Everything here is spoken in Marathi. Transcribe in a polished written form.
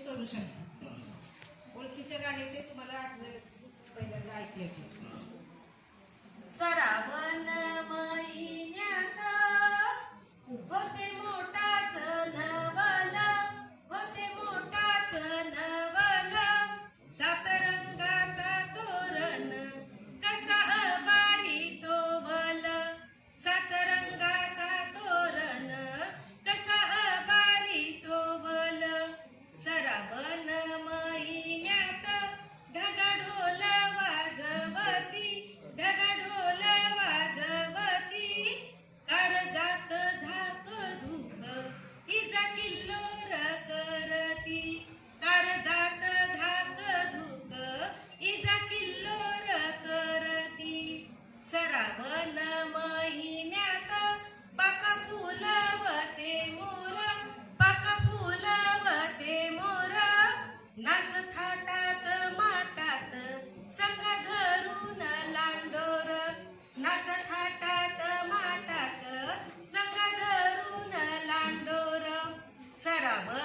करू शकता. ओळखीच्या गाण्याचे तुम्हाला पहिल्यांदा ऐकले. श्रावण महिन्यात होते मोठाच नवल, होते मोठाच नवल, सात रंगाचा तोरण कसा बारी चोवल, सात रंगाचा तोरण कसा बारी चोवल. श्रावण महिन्यात ढगा ढोल वाजवती, ढगा ढोल वाजवती, कारजात धाक धूक इजा किल्लोर करती, कारजात धाक धूक इजा किल्लोर करती. श्रावण महिन्यात पाका फुलवते मोर, पाका फुलवते मोर, नाच थाटात माटात संगा धरून लांडोर, नाच थाटात माटात संगा धरून लांडोर. श्रावण